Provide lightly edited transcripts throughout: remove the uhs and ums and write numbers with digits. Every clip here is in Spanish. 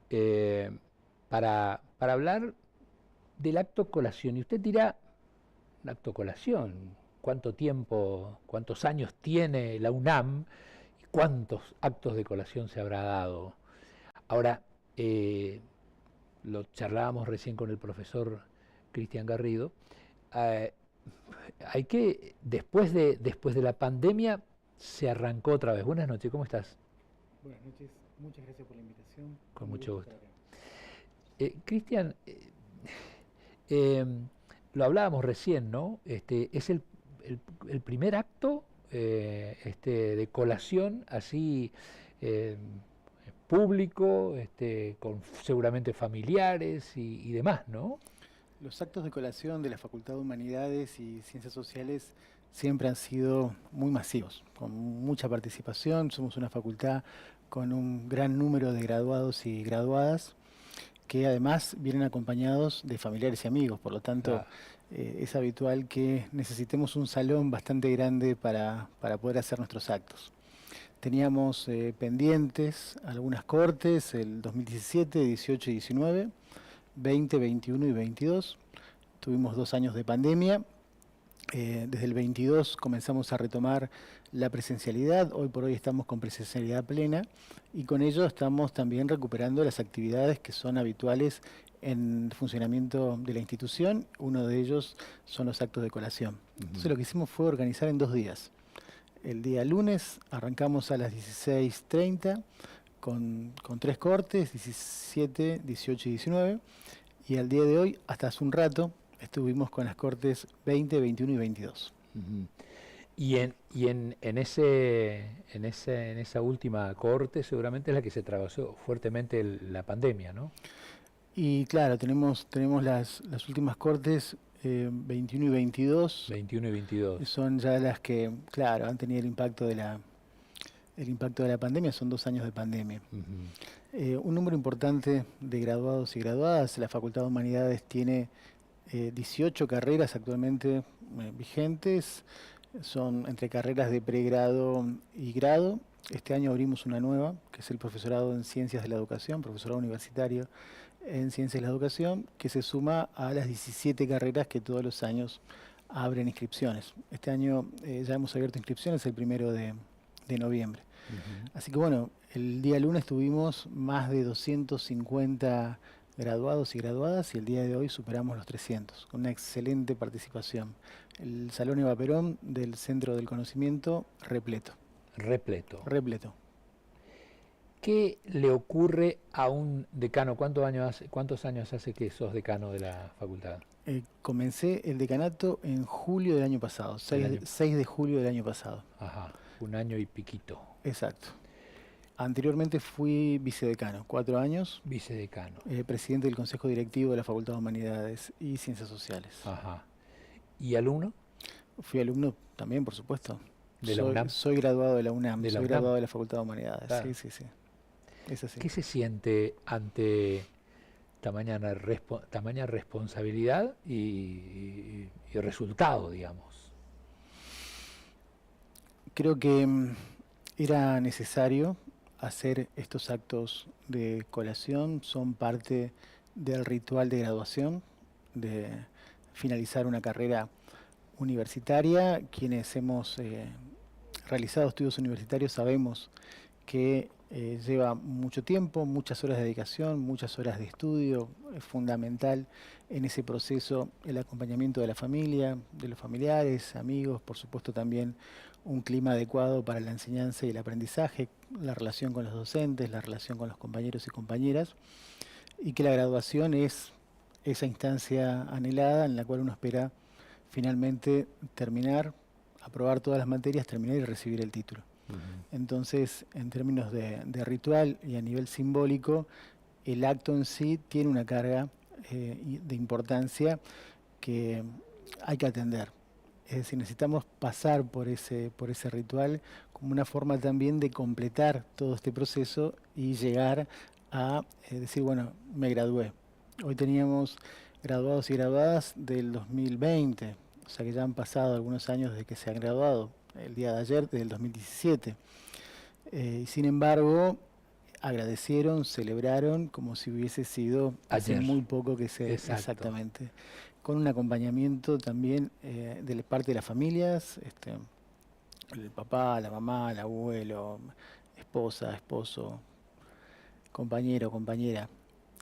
eh, para hablar del acto colación. Y usted dirá, un acto colación, ¿cuánto tiempo, cuántos años tiene la UNAM y cuántos actos de colación se habrá dado? Ahora, lo charlábamos recién con el profesor Cristian Garrido, eh, hay que, después de la pandemia, se arrancó otra vez. Buenas noches, ¿cómo estás? Buenas noches, muchas gracias por la invitación. Con Muy mucho gusto gusto. estar acá. Cristian, eh, lo hablábamos recién, ¿no? Es el- el primer acto de colación así eh, público, con seguramente familiares y demás, ¿no? Los actos de colación de la Facultad de Humanidades y Ciencias Sociales siempre han sido muy masivos, con mucha participación. Somos una facultad con un gran número de graduados y graduadas que además vienen acompañados de familiares y amigos. Por lo tanto, Claro. es habitual que necesitemos un salón bastante grande para poder hacer nuestros actos. Teníamos pendientes algunas cortes, el 2017, 18 y 19, 20, 21 y 22. Tuvimos 2 años de pandemia. Desde el 22 comenzamos a retomar la presencialidad. Hoy por hoy estamos con presencialidad plena y con ello estamos también recuperando las actividades que son habituales en el funcionamiento de la institución. Uno de ellos son los actos de colación. Entonces lo que hicimos fue organizar en 2 días. El día lunes arrancamos a las 16:30 con 3 cortes, 17, 18 y 19. Y al día de hoy, hasta hace un rato, estuvimos con las cortes 20, 21 y 22. Ujú. En esa última corte seguramente es la que se atravesó fuertemente la pandemia, ¿no? Y claro, tenemos las últimas cortes 21 y 22, 21 y 22. son ya las que, claro, han tenido el impacto de la pandemia, son 2 años de pandemia. Ujú. Un número importante de graduados y graduadas. La Facultad de Humanidades tiene 18 carreras actualmente vigentes, son entre carreras de pregrado y grado. Este año abrimos una nueva, que es el profesorado en Ciencias de la Educación, profesorado universitario en Ciencias de la Educación, que se suma a las 17 carreras que todos los años abren inscripciones. Este año ya hemos abierto inscripciones el 1 de noviembre. Ujú. Así que bueno, el día lunes tuvimos más de 250 graduados y graduadas y el día de hoy superamos los 300, con una excelente participación. El Salón Eva Perón del Centro del Conocimiento repleto, Repleto. repleto. ¿Qué le ocurre a un decano? ¿Cuántos años hace que sos decano de la facultad? Comencé el decanato en julio del año pasado, El 6, año. 6 de julio del año pasado. Ajá, un año y piquito. Exacto. Anteriormente fui vicedecano, 4 años, Vicedecano. presidente del Consejo Directivo de la Facultad de Humanidades y Ciencias Sociales. Ajá. ¿Y alumno Fui alumno también, por supuesto. de la UNAM? Soy graduado de la UNAM, De la soy UNAM, graduado de la Facultad de Humanidades. Sí, claro. sí, sí. Es así. ¿Qué se siente ante tamaña responsabilidad y resultado, digamos? Creo que era necesario hacer estos actos de colación, son parte del ritual de graduación, de finalizar una carrera universitaria. Quienes hemos realizado estudios universitarios sabemos que lleva mucho tiempo, muchas horas de dedicación, muchas horas de estudio. Es fundamental en ese proceso el acompañamiento de la familia, de los familiares, amigos, por supuesto también un clima adecuado para la enseñanza y el aprendizaje, la relación con los docentes, la relación con los compañeros y compañeras, y que la graduación es esa instancia anhelada en la cual uno espera finalmente terminar, aprobar todas las materias, terminar y recibir el título. Ujú. Entonces, en términos de ritual y a nivel simbólico, el acto en sí tiene una carga de importancia que hay que atender. Es decir, necesitamos pasar por ese ritual como una forma también de completar todo este proceso y llegar a decir, bueno, me gradué. Hoy teníamos graduados y graduadas del 2020, o sea que ya han pasado algunos años desde que se han graduado, el día de ayer, del 2017. Sin embargo, agradecieron, celebraron como si hubiese sido hace Ayer. muy poco que Exacto. exactamente, con un acompañamiento también de parte de las familias, el papá, la mamá, el abuelo, esposa, esposo, compañero, compañera.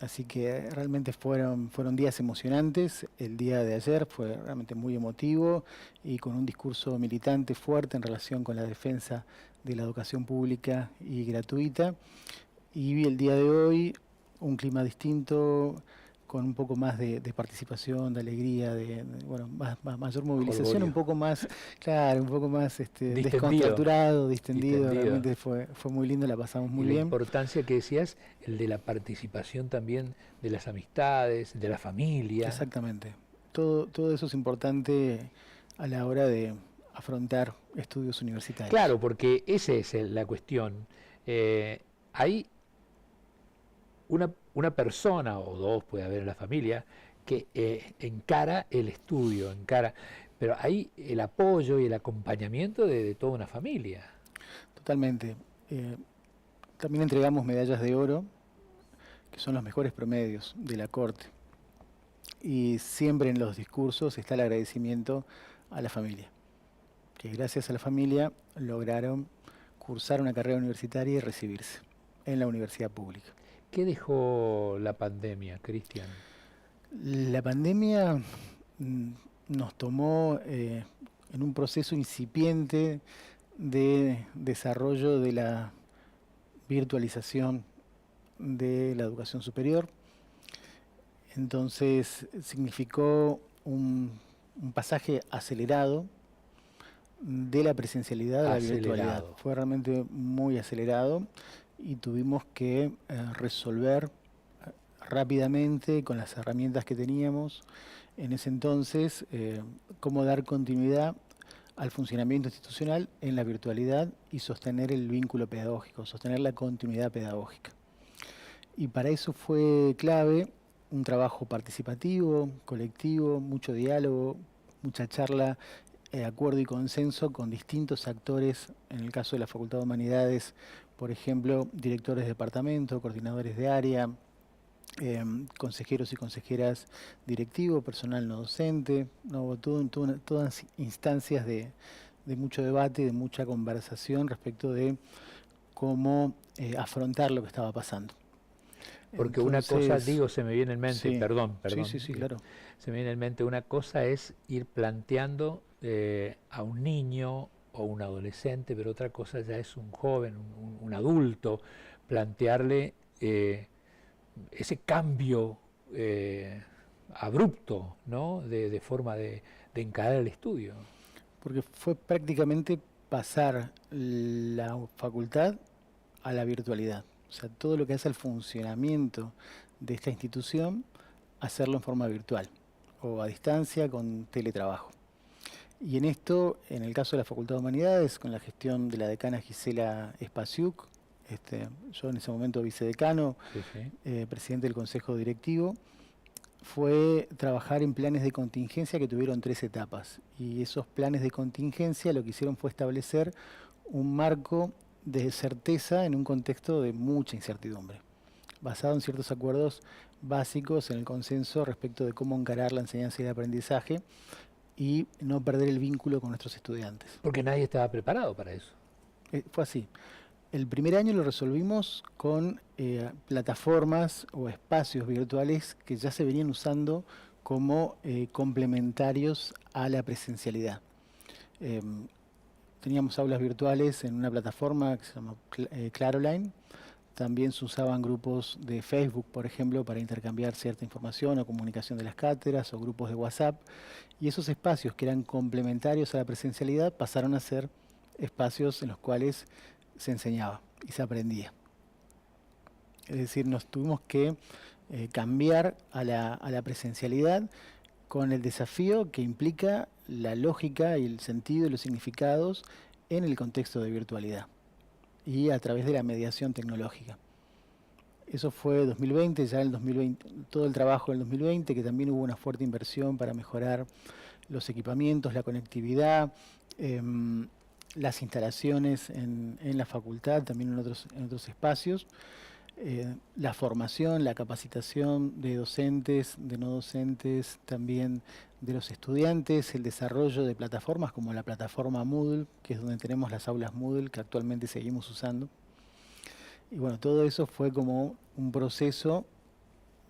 Así que realmente fueron días emocionantes. El día de ayer fue realmente muy emotivo y con un discurso militante fuerte en relación con la defensa de la educación pública y gratuita. Y el día de hoy un clima distinto, con un poco más de participación, de alegría, bueno, mayor movilización, un Jolgorio. poco más, claro, un poco más Distendido. descontracturado, distendido. Distendido. Realmente fue muy lindo, la pasamos Y muy la bien. importancia que decías, el de la participación también de las amistades, de la familia. Exactamente. Todo eso es importante a la hora de afrontar estudios universitarios. Claro, porque esa es la cuestión. Hay una persona o dos, puede haber en la familia, que encara el estudio, pero hay el apoyo y el acompañamiento de toda una familia. Totalmente. Eh, También entregamos medallas de oro, que son los mejores promedios de la Corte. Y siempre en los discursos está el agradecimiento a la familia, que gracias a la familia lograron cursar una carrera universitaria y recibirse en la universidad pública. ¿Qué dejó la pandemia, Cristian? La pandemia nos tomó en un proceso incipiente de desarrollo de la virtualización de la educación superior. Entonces significó un pasaje acelerado de la presencialidad a la virtualidad. Acelerado. Fue realmente muy acelerado y tuvimos que resolver rápidamente con las herramientas que teníamos en ese entonces cómo dar continuidad al funcionamiento institucional en la virtualidad y sostener el vínculo pedagógico, sostener la continuidad pedagógica. Y para eso fue clave un trabajo participativo, colectivo, mucho diálogo, mucha charla, acuerdo y consenso con distintos actores, en el caso de la Facultad de Humanidades, por ejemplo, directores de departamento, coordinadores de área, consejeros y consejeras directivos, personal no docente, no, todas instancias de mucho debate, de mucha conversación respecto de cómo afrontar lo que estaba pasando. Porque una cosa, Entonces, digo, se me viene en mente, sí, perdón, sí, claro. se me viene en mente, una cosa es ir planteando a un niño o un adolescente, pero otra cosa ya es un joven, un adulto, plantearle ese cambio abrupto, ¿no? De forma de encarar el estudio. Porque fue prácticamente pasar la facultad a la virtualidad. O sea, todo lo que hace al funcionamiento de esta institución, hacerlo en forma virtual o a distancia con teletrabajo. Y en esto, en el caso de la Facultad de Humanidades, con la gestión de la decana Gisela Espaciuc, yo en ese momento vicedecano, Sí, sí. presidente del Consejo Directivo, fue trabajar en planes de contingencia que tuvieron 3 etapas. Y esos planes de contingencia lo que hicieron fue establecer un marco de certeza en un contexto de mucha incertidumbre, basado en ciertos acuerdos básicos en el consenso respecto de cómo encarar la enseñanza y el aprendizaje y no perder el vínculo con nuestros estudiantes. Porque nadie estaba preparado para eso. Fue así. El primer año lo resolvimos con plataformas o espacios virtuales que ya se venían usando como complementarios a la presencialidad. Teníamos aulas virtuales en una plataforma que se llama Claroline. También se usaban grupos de Facebook, por ejemplo, para intercambiar cierta información o comunicación de las cátedras o grupos de WhatsApp. Y esos espacios que eran complementarios a la presencialidad pasaron a ser espacios en los cuales se enseñaba y se aprendía. Es decir, nos tuvimos que cambiar a la presencialidad con el desafío que implica la lógica y el sentido y los significados en el contexto de virtualidad y a través de la mediación tecnológica. Eso fue 2020, ya en el 2020, todo el trabajo del 2020, que también hubo una fuerte inversión para mejorar los equipamientos, la conectividad, las instalaciones en la facultad, también en otros espacios. la formación, la capacitación de docentes, de no docentes, también de los estudiantes, el desarrollo de plataformas como la plataforma Moodle, que es donde tenemos las aulas Moodle que actualmente seguimos usando. Y bueno, todo eso fue como un proceso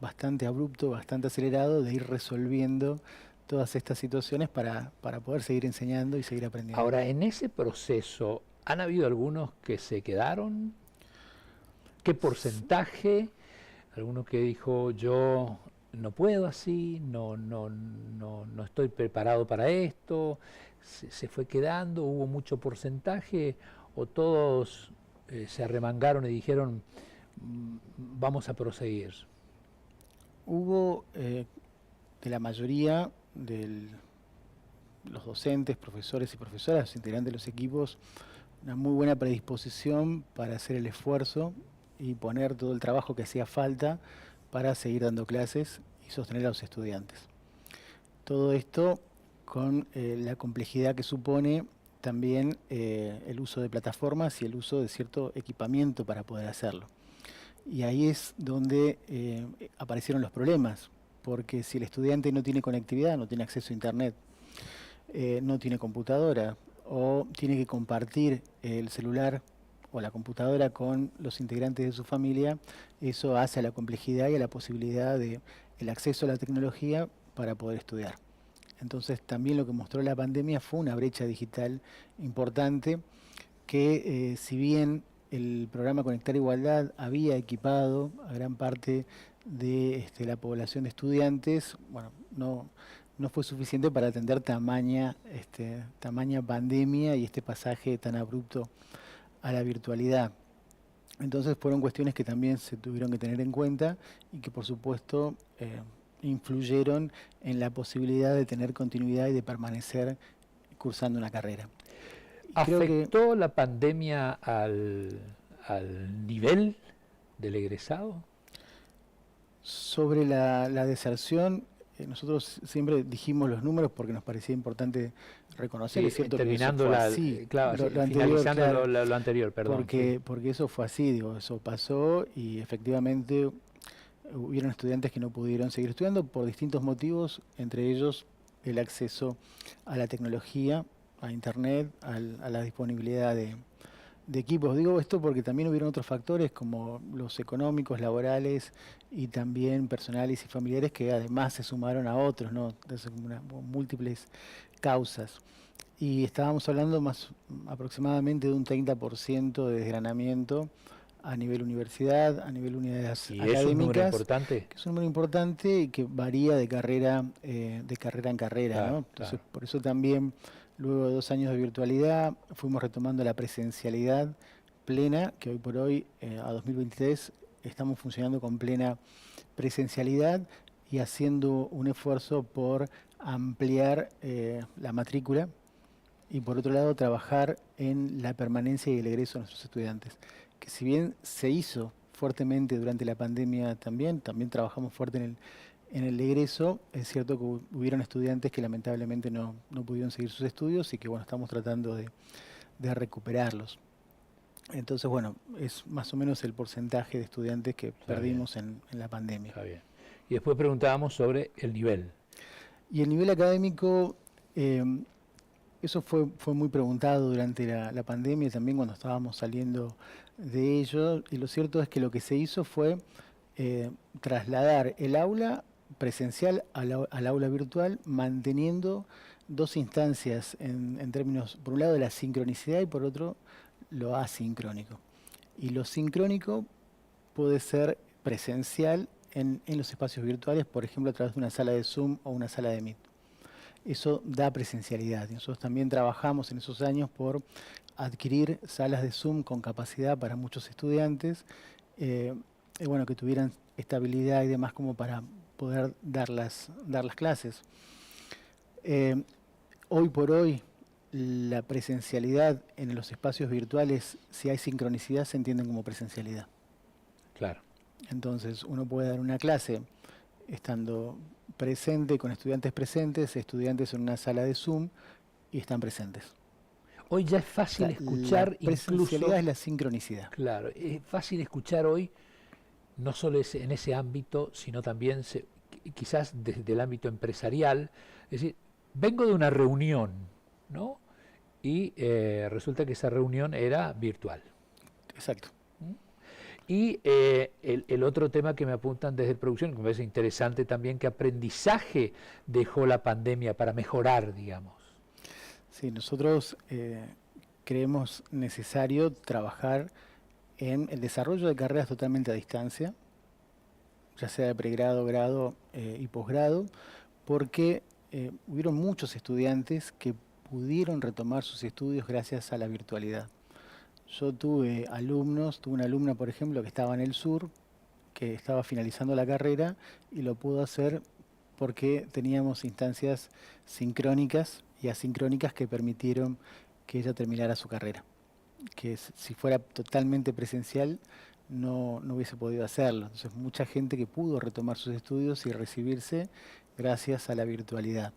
bastante abrupto, bastante acelerado de ir resolviendo todas estas situaciones para poder seguir enseñando y seguir aprendiendo. Ahora, en ese proceso, ¿han habido algunos que se quedaron? ¿Qué porcentaje? Alguno que dijo, yo no puedo así, no estoy preparado para esto, se fue quedando, hubo mucho porcentaje, o todos se arremangaron y dijeron, vamos a proseguir. Hubo de la mayoría de los docentes, profesores y profesoras, los integrantes de los equipos, una muy buena predisposición para hacer el esfuerzo y poner todo el trabajo que hacía falta para seguir dando clases y sostener a los estudiantes. Todo esto con la complejidad que supone también el uso de plataformas y el uso de cierto equipamiento para poder hacerlo. Y ahí es donde aparecieron los problemas, porque si el estudiante no tiene conectividad, no tiene acceso a internet, no tiene computadora o tiene que compartir el celular o la computadora con los integrantes de su familia, eso hace a la complejidad y a la posibilidad de el acceso a la tecnología para poder estudiar. Entonces también lo que mostró la pandemia fue una brecha digital importante que si bien el programa Conectar Igualdad había equipado a gran parte de la población de estudiantes, bueno, no fue suficiente para atender tamaña pandemia y este pasaje tan abrupto a la virtualidad. Entonces fueron cuestiones que también se tuvieron que tener en cuenta y que por supuesto influyeron en la posibilidad de tener continuidad y de permanecer cursando una carrera. ¿Afectó la pandemia al nivel del egresado? Sobre la deserción, nosotros siempre dijimos los números porque nos parecía importante reconocer, es cierto terminando que eso fue así, finalizando anterior, lo anterior, perdón. Porque eso fue así, digo, eso pasó y efectivamente hubieron estudiantes que no pudieron seguir estudiando por distintos motivos, entre ellos el acceso a la tecnología, a internet, a la disponibilidad de equipos. Digo esto porque también hubieron otros factores como los económicos, laborales y también personales y familiares que además se sumaron a otros, ¿no? Entonces, múltiples causas. Y estábamos hablando más aproximadamente de un 30% de desgranamiento a nivel universidad, a nivel unidades académicas. ¿Es un número importante? Que es un número importante y que varía de carrera en carrera, claro, ¿no? Entonces, claro. por eso también, luego de 2 años de virtualidad, fuimos retomando la presencialidad plena, que hoy por hoy, a 2023, estamos funcionando con plena presencialidad y haciendo un esfuerzo por ampliar la matrícula y por otro lado trabajar en la permanencia y el egreso de nuestros estudiantes, que si bien se hizo fuertemente durante la pandemia también trabajamos fuerte en el egreso, es cierto que hubieron estudiantes que lamentablemente no pudieron seguir sus estudios y que bueno, estamos tratando de recuperarlos. Entonces bueno, es más o menos el porcentaje de estudiantes que perdimos en la pandemia. Está bien. Y después preguntábamos sobre el nivel. Y el nivel académico, eso fue muy preguntado durante la pandemia, también cuando estábamos saliendo de ello, y lo cierto es que lo que se hizo fue trasladar el aula presencial al aula virtual, manteniendo 2 instancias en términos, por un lado, de la sincronicidad y por otro, lo asincrónico. Y lo sincrónico puede ser presencial en los espacios virtuales, por ejemplo, a través de una sala de Zoom o una sala de Meet. Eso da presencialidad. Y nosotros también trabajamos en esos años por adquirir salas de Zoom con capacidad para muchos estudiantes, y bueno, que tuvieran estabilidad y demás como para poder dar las clases. Hoy por hoy, la presencialidad en los espacios virtuales, si hay sincronicidad, se entienden como presencialidad. Claro. Entonces, uno puede dar una clase estando presente, con estudiantes presentes, estudiantes en una sala de Zoom y están presentes. Hoy ya es fácil escuchar la presencialidad incluso, es la sincronicidad. Claro, es fácil escuchar hoy no solo en ese ámbito, sino también quizás desde el ámbito empresarial. Es decir, vengo de una reunión, ¿no? Y resulta que esa reunión era virtual. Exacto. Y el otro tema que me apuntan desde producción, que me parece interesante también, ¿qué aprendizaje dejó la pandemia para mejorar, digamos? Sí, nosotros creemos necesario trabajar en el desarrollo de carreras totalmente a distancia, ya sea de pregrado, grado y posgrado, porque hubieron muchos estudiantes que pudieron retomar sus estudios gracias a la virtualidad. Yo tuve una alumna, por ejemplo, que estaba en el sur, que estaba finalizando la carrera y lo pudo hacer porque teníamos instancias sincrónicas y asincrónicas que permitieron que ella terminara su carrera. Que si fuera totalmente presencial no hubiese podido hacerlo. Entonces mucha gente que pudo retomar sus estudios y recibirse gracias a la virtualidad.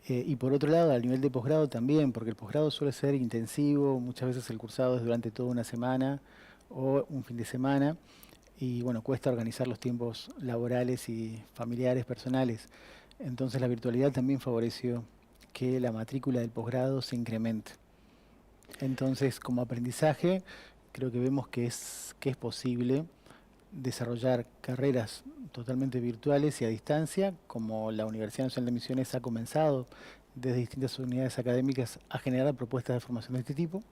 Y por otro lado, al nivel de posgrado también, porque el posgrado suele ser intensivo, muchas veces el cursado es durante toda una semana o un fin de semana, y bueno, cuesta organizar los tiempos laborales y familiares, personales. Entonces la virtualidad también favoreció que la matrícula del posgrado se incremente. Entonces, como aprendizaje, creo que vemos que es posible desarrollar carreras totalmente virtuales y a distancia, como la Universidad Nacional de Misiones ha comenzado desde distintas unidades académicas a generar propuestas de formación de este tipo.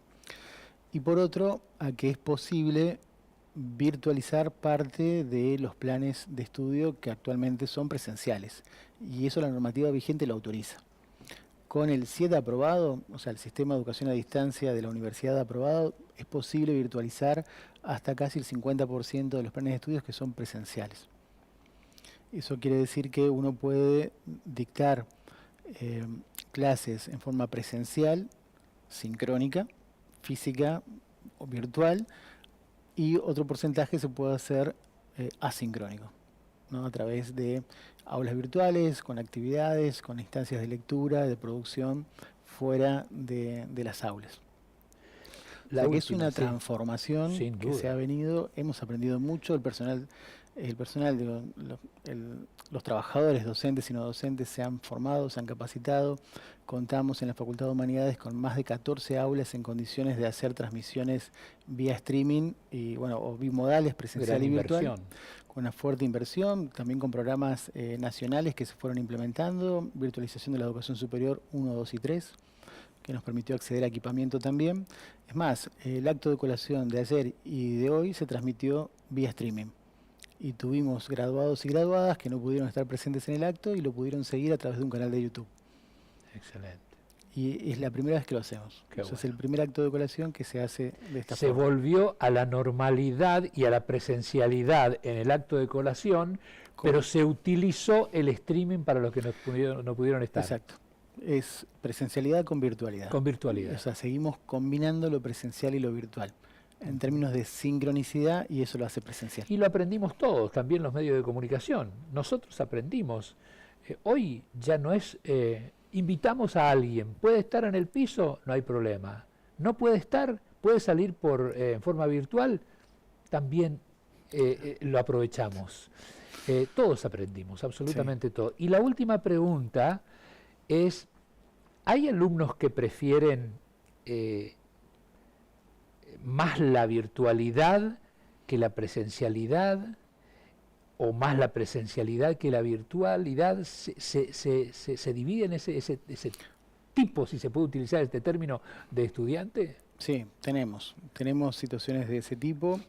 Y por otro, a que es posible virtualizar parte de los planes de estudio que actualmente son presenciales. Y eso la normativa vigente lo autoriza. Con el CIED aprobado, o sea, el Sistema de Educación a Distancia de la Universidad aprobado, es posible virtualizar hasta casi el 50% de los planes de estudios que son presenciales. Eso quiere decir que uno puede dictar clases en forma presencial, sincrónica, física o virtual, y otro porcentaje se puede hacer asincrónico, ¿no? A través de aulas virtuales, con actividades, con instancias de lectura, de producción, fuera de las aulas. O sea que es una transformación que se ha venido, hemos aprendido mucho, el personal, digo, los trabajadores, docentes y no docentes, se han formado, se han capacitado. Contamos en la Facultad de Humanidades con más de 14 aulas en condiciones de hacer transmisiones vía streaming y bueno, o bimodales, presencial y virtual, con una fuerte inversión, también con programas nacionales que se fueron implementando, virtualización de la educación superior 1, 2 y 3, que nos permitió acceder a equipamiento también. Es más, el acto de colación de ayer y de hoy se transmitió vía streaming. Y tuvimos graduados y graduadas que no pudieron estar presentes en el acto y lo pudieron seguir a través de un canal de YouTube. Excelente. Y es la primera vez que lo hacemos. Bueno. Es el primer acto de colación que se hace de esta forma. Se volvió a la normalidad y a la presencialidad en el acto de colación, pero se utilizó el streaming para los que no pudieron estar. Exacto. Es presencialidad con virtualidad. Con virtualidad. O sea, seguimos combinando lo presencial y lo virtual en términos de sincronicidad, y eso lo hace presencial. Y lo aprendimos todos, también los medios de comunicación. Nosotros aprendimos. Hoy ya no es, invitamos a alguien, ¿puede estar en el piso? No hay problema. ¿No puede estar? ¿Puede salir en forma virtual? También lo aprovechamos. Todos aprendimos, absolutamente todos. Y la última pregunta es, ¿hay alumnos que prefieren más la virtualidad que la presencialidad, o más la presencialidad que la virtualidad? ¿Se divide en ese tipo, si se puede utilizar este término, de estudiante? Sí, tenemos situaciones de ese tipo.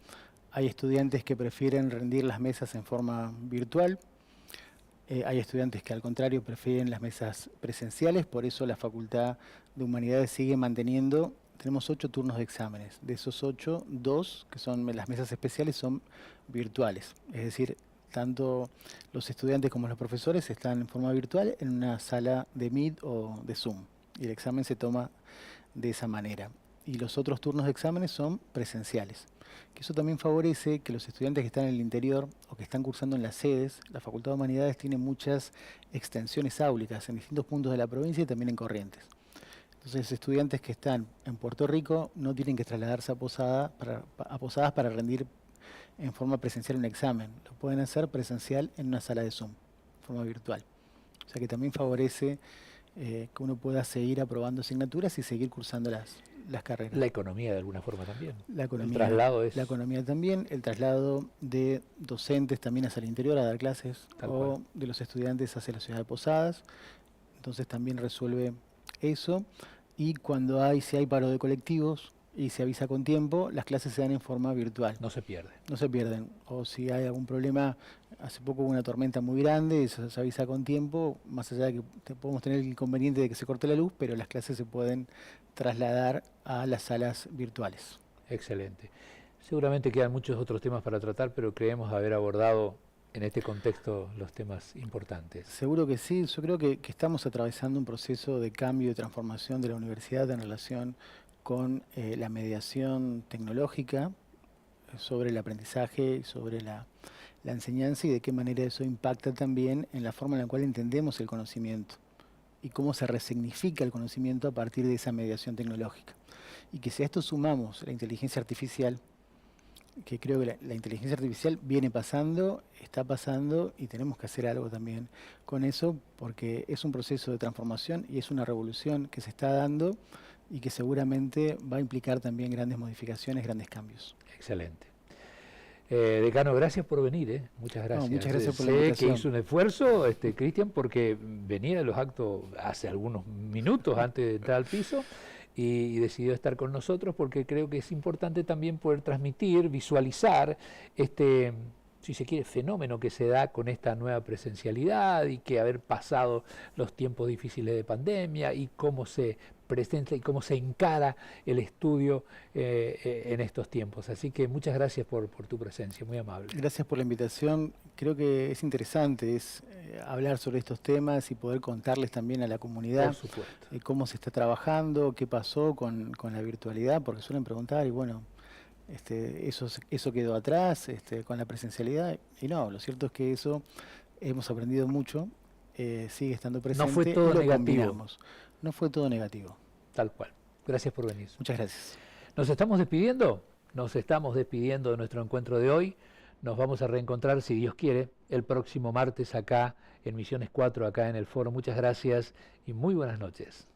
Hay estudiantes que prefieren rendir las mesas en forma virtual. Hay estudiantes que al contrario prefieren las mesas presenciales, por eso la Facultad de Humanidades sigue manteniendo, tenemos 8 turnos de exámenes, de esos 8, 2, que son las mesas especiales, son virtuales, es decir, tanto los estudiantes como los profesores están en forma virtual en una sala de Meet o de Zoom, y el examen se toma de esa manera. Y los otros turnos de exámenes son presenciales, que eso también favorece que los estudiantes que están en el interior o que están cursando en las sedes, la Facultad de Humanidades tiene muchas extensiones áulicas en distintos puntos de la provincia y también en Corrientes. Entonces, estudiantes que están en Puerto Rico no tienen que trasladarse a Posadas para rendir en forma presencial un examen. Lo pueden hacer presencial en una sala de Zoom, en forma virtual. O sea que también favorece que uno pueda seguir aprobando asignaturas y seguir cursando las carreras. La economía de alguna forma también. La economía, el traslado es... La economía también, el traslado de docentes también hacia el interior a dar clases o de los estudiantes hacia la ciudad de Posadas. Entonces también resuelve eso. Y cuando si hay paro de colectivos y se avisa con tiempo, las clases se dan en forma virtual. No se pierden. No se pierden. O si hay algún problema, hace poco hubo una tormenta muy grande y se avisa con tiempo, más allá de que podemos tener el inconveniente de que se corte la luz, pero las clases se pueden trasladar a las salas virtuales. Excelente. Seguramente quedan muchos otros temas para tratar, pero creemos haber abordado en este contexto los temas importantes. Seguro que sí. Yo creo que estamos atravesando un proceso de cambio y transformación de la universidad en relación con la mediación tecnológica sobre el aprendizaje y sobre la enseñanza y de qué manera eso impacta también en la forma en la cual entendemos el conocimiento y cómo se resignifica el conocimiento a partir de esa mediación tecnológica. Y que si a esto sumamos la inteligencia artificial, que creo que la inteligencia artificial viene pasando, está pasando y tenemos que hacer algo también con eso porque es un proceso de transformación y es una revolución que se está dando y que seguramente va a implicar también grandes modificaciones, grandes cambios. Excelente. Decano, gracias por venir, muchas gracias. No, muchas gracias por la invitación. Sé que hizo un esfuerzo, Cristian, porque venía de los actos hace algunos minutos antes de entrar al piso y decidió estar con nosotros porque creo que es importante también poder transmitir, visualizar si se quiere, fenómeno que se da con esta nueva presencialidad y que haber pasado los tiempos difíciles de pandemia y cómo se presenta y cómo se encara el estudio en estos tiempos. Así que muchas gracias por tu presencia, muy amable. Gracias por la invitación. Creo que es interesante hablar sobre estos temas y poder contarles también a la comunidad por supuesto. Cómo se está trabajando, qué pasó con la virtualidad, porque suelen preguntar y bueno, eso quedó atrás con la presencialidad y no, lo cierto es que eso hemos aprendido mucho, sigue estando presente. No fue todo negativo. No fue todo negativo. Tal cual. Gracias por venir. Muchas gracias. ¿Nos estamos despidiendo? Nos estamos despidiendo de nuestro encuentro de hoy. Nos vamos a reencontrar, si Dios quiere, el próximo martes acá en Misiones 4, acá en el foro. Muchas gracias y muy buenas noches.